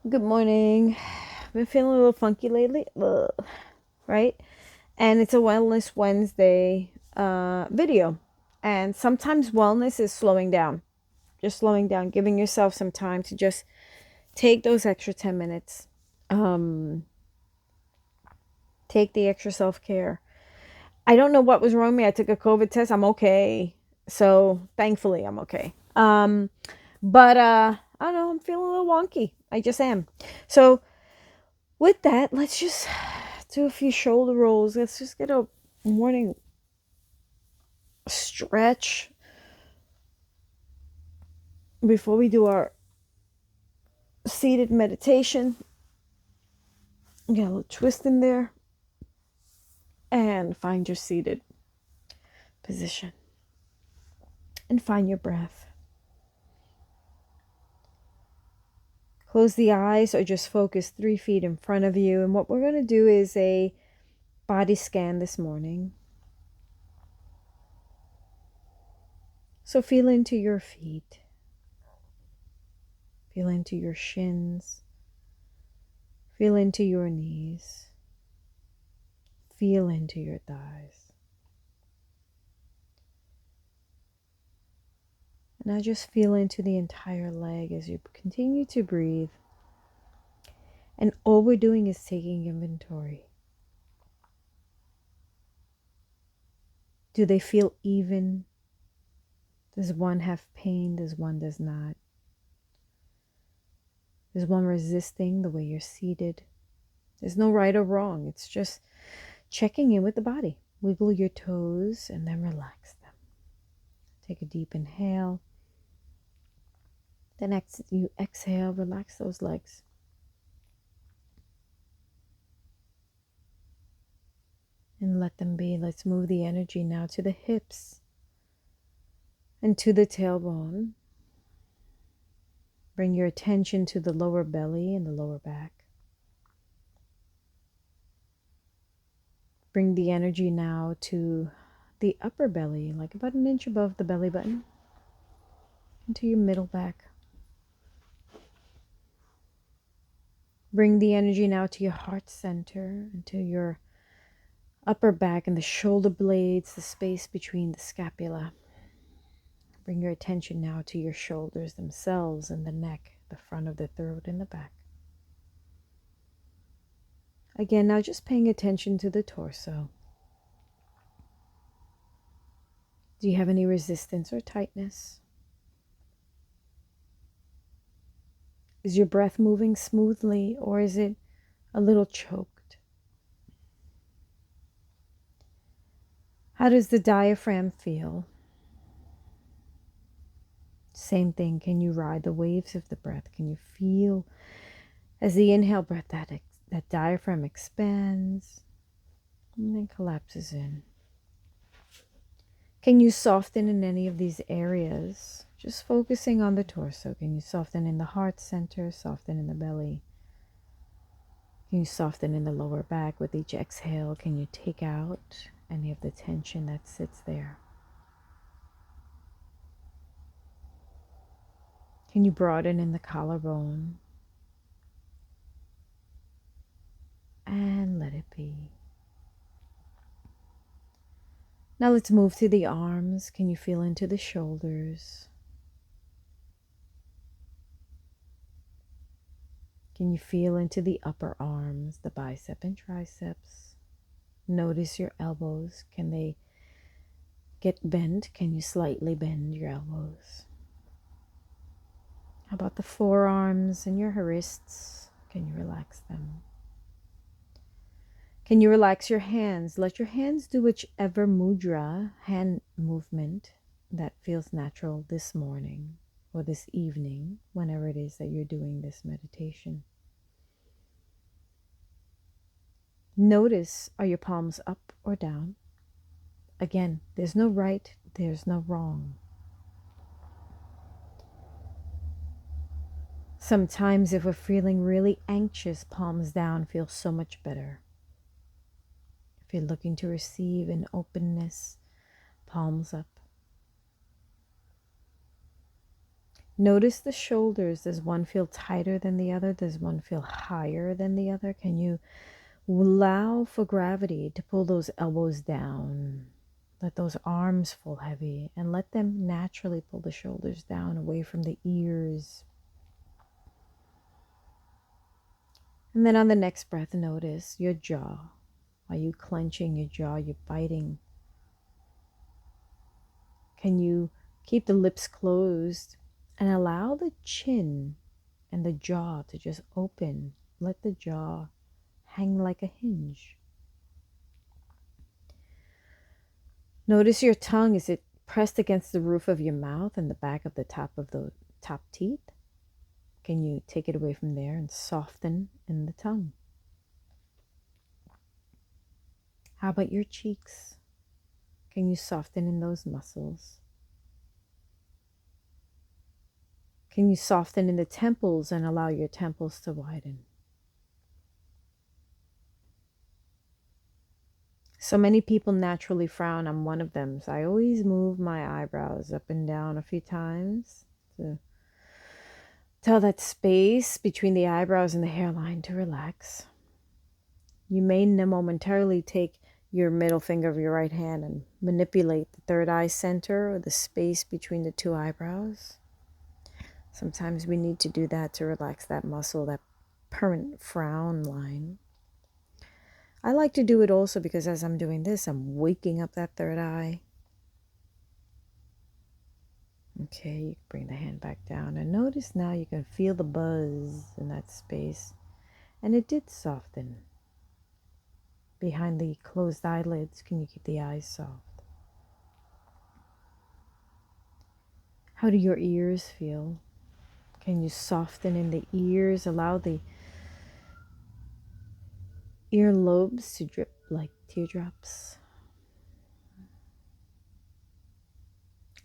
Good morning. Been feeling a little funky lately. Ugh, right? And it's a Wellness Wednesday video. And sometimes wellness is slowing down. Just slowing down, giving yourself some time to just take those extra 10 minutes. Um, take the extra self-care. I don't know what was wrong with me. I took a COVID test. I'm okay. So thankfully I'm okay. But I don't know, I'm feeling a little wonky. I just am. So with that, let's just do a few shoulder rolls. Let's just get a morning stretch before we do our seated meditation. Get a little twist in there and find your seated position and find your breath. Close the eyes or just focus 3 feet in front of you. And what we're going to do is a body scan this morning. So feel into your feet. Feel into your shins. Feel into your knees. Feel into your thighs. And now just feel into the entire leg as you continue to breathe. And all we're doing is taking inventory. Do they feel even? Does one have pain? Does one does not? Is one resisting the way you're seated? There's no right or wrong. It's just checking in with the body. Wiggle your toes and then relax them. Take a deep inhale. Then you exhale, relax those legs. And let them be. Let's move the energy now to the hips and to the tailbone. Bring your attention to the lower belly and the lower back. Bring the energy now to the upper belly, like about an inch above the belly button, into your middle back. Bring the energy now to your heart center, into your upper back and the shoulder blades, the space between the scapula. Bring your attention now to your shoulders themselves and the neck, the front of the throat and the back. Again, now just paying attention to the torso. Do you have any resistance or tightness? Is your breath moving smoothly or is it a little choked? How does the diaphragm feel? Same thing. Can you ride the waves of the breath? Can you feel as the inhale breath that diaphragm expands and then collapses in? Can you soften in any of these areas? Just focusing on the torso. Can you soften in the heart center, soften in the belly? Can you soften in the lower back with each exhale? Can you take out any of the tension that sits there? Can you broaden in the collarbone? And let it be. Now let's move to the arms. Can you feel into the shoulders? Can you feel into the upper arms, the bicep and triceps? Notice your elbows. Can they get bent? Can you slightly bend your elbows? How about the forearms and your wrists? Can you relax them? Can you relax your hands? Let your hands do whichever mudra, hand movement, that feels natural this morning or this evening, whenever it is that you're doing this meditation. Notice, are your palms up or down? Again, there's no right, there's no wrong. Sometimes if we're feeling really anxious, palms down feels so much better. If you're looking to receive in openness, palms up. Notice the shoulders. Does one feel tighter than the other? Does one feel higher than the other? Can you allow for gravity to pull those elbows down? Let those arms fall heavy and let them naturally pull the shoulders down away from the ears. And then on the next breath, notice your jaw. Are you clenching your jaw? You're biting. Can you keep the lips closed and allow the chin and the jaw to just open? Let the jaw hang like a hinge. Notice your tongue. Is it pressed against the roof of your mouth and the back of the top teeth? Can you take it away from there and soften in the tongue? How about your cheeks? Can you soften in those muscles? Can you soften in the temples and allow your temples to widen? So many people naturally frown. I'm one of them. So I always move my eyebrows up and down a few times to tell that space between the eyebrows and the hairline to relax. You may momentarily take your middle finger of your right hand and manipulate the third eye center or the space between the two eyebrows. Sometimes we need to do that to relax that muscle, that permanent frown line. I like to do it also because as I'm doing this, I'm waking up that third eye. Okay, you can bring the hand back down and notice now you can feel the buzz in that space. And it did soften. Behind the closed eyelids, can you keep the eyes soft? How do your ears feel? Can you soften in the ears? Allow the earlobes to drip like teardrops.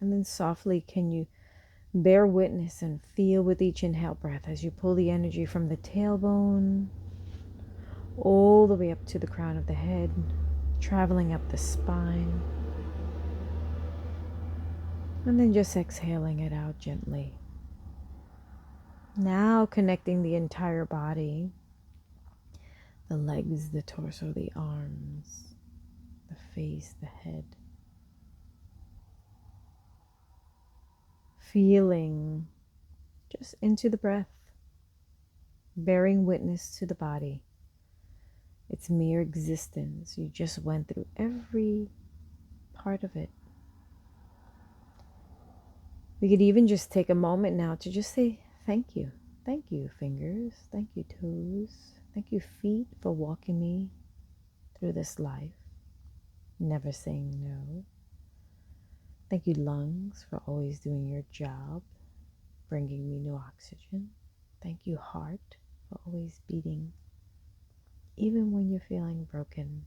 And then softly, can you bear witness and feel with each inhale breath as you pull the energy from the tailbone all the way up to the crown of the head, traveling up the spine. And then just exhaling it out gently. Now connecting the entire body, the legs, the torso, the arms, the face, the head. Feeling just into the breath, bearing witness to the body. Its mere existence. You just went through every part of it. We could even just take a moment now to just say thank you. Thank you, fingers. Thank you, toes. Thank you, feet, for walking me through this life, never saying no. Thank you, lungs, for always doing your job, bringing me new oxygen. Thank you, heart, for always beating, even when you're feeling broken.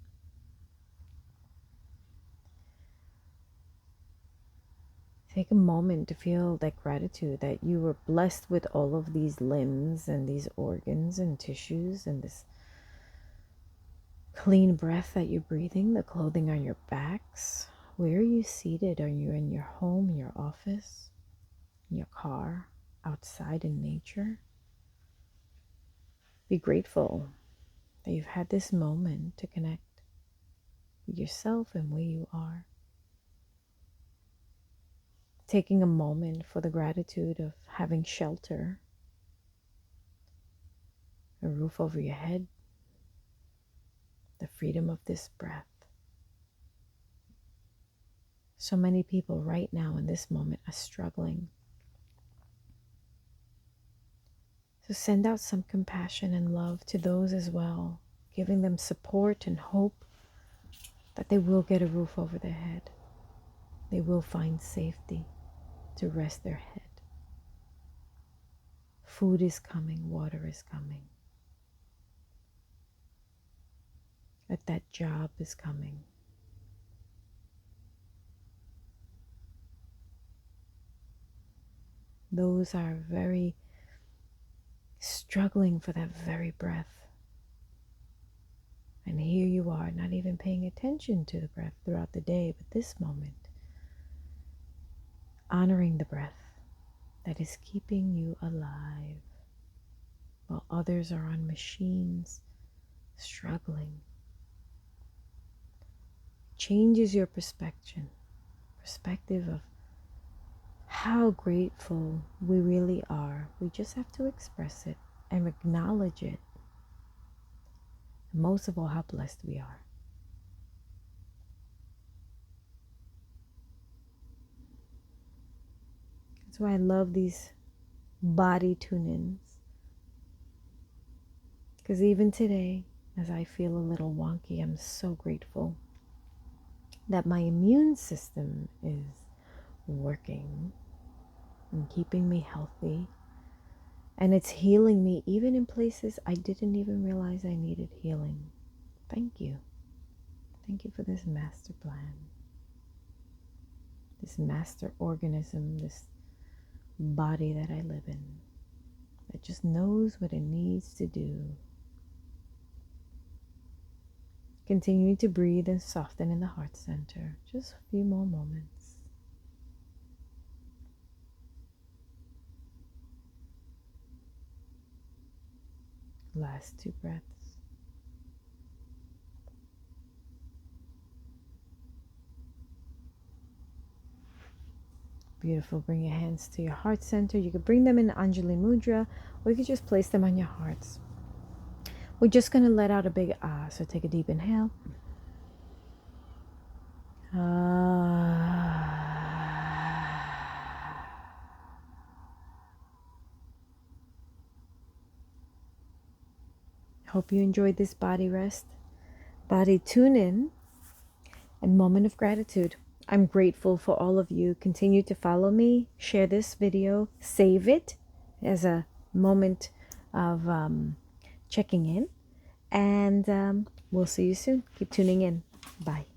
Take a moment to feel that gratitude that you were blessed with all of these limbs and these organs and tissues and this clean breath that you're breathing, the clothing on your backs. Where are you seated? Are you in your home, in your office, in your car, outside in nature? Be grateful that you've had this moment to connect with yourself and where you are. Taking a moment for the gratitude of having shelter, a roof over your head, the freedom of this breath. So many people right now in this moment are struggling. So send out some compassion and love to those as well, giving them support and hope that they will get a roof over their head. They will find safety to rest their head. Food is coming, water is coming. That job is coming. Those are very struggling for that very breath. And here you are, not even paying attention to the breath throughout the day, but this moment, honoring the breath, that is keeping you alive while others are on machines struggling. Changes your perspective of how grateful we really are. We just have to express it and acknowledge it. And most of all, how blessed we are. That's why I love these body tune-ins. Because even today, as I feel a little wonky, I'm so grateful that my immune system is working and keeping me healthy. And it's healing me even in places I didn't even realize I needed healing. Thank you. Thank you for this master plan. This master organism, this body that I live in, that just knows what it needs to do. Continuing to breathe and soften in the heart center. Just a few more moments. Last 2 breaths. Beautiful. Bring your hands to your heart center. You could bring them in Anjali Mudra, or you could just place them on your hearts. We're just going to let out a big ah. So take a deep inhale. Hope you enjoyed this body rest, body tune in, and moment of gratitude. I'm grateful for all of you. Continue to follow me, share this video, save it as a moment of checking in, and we'll see you soon. Keep tuning in. Bye.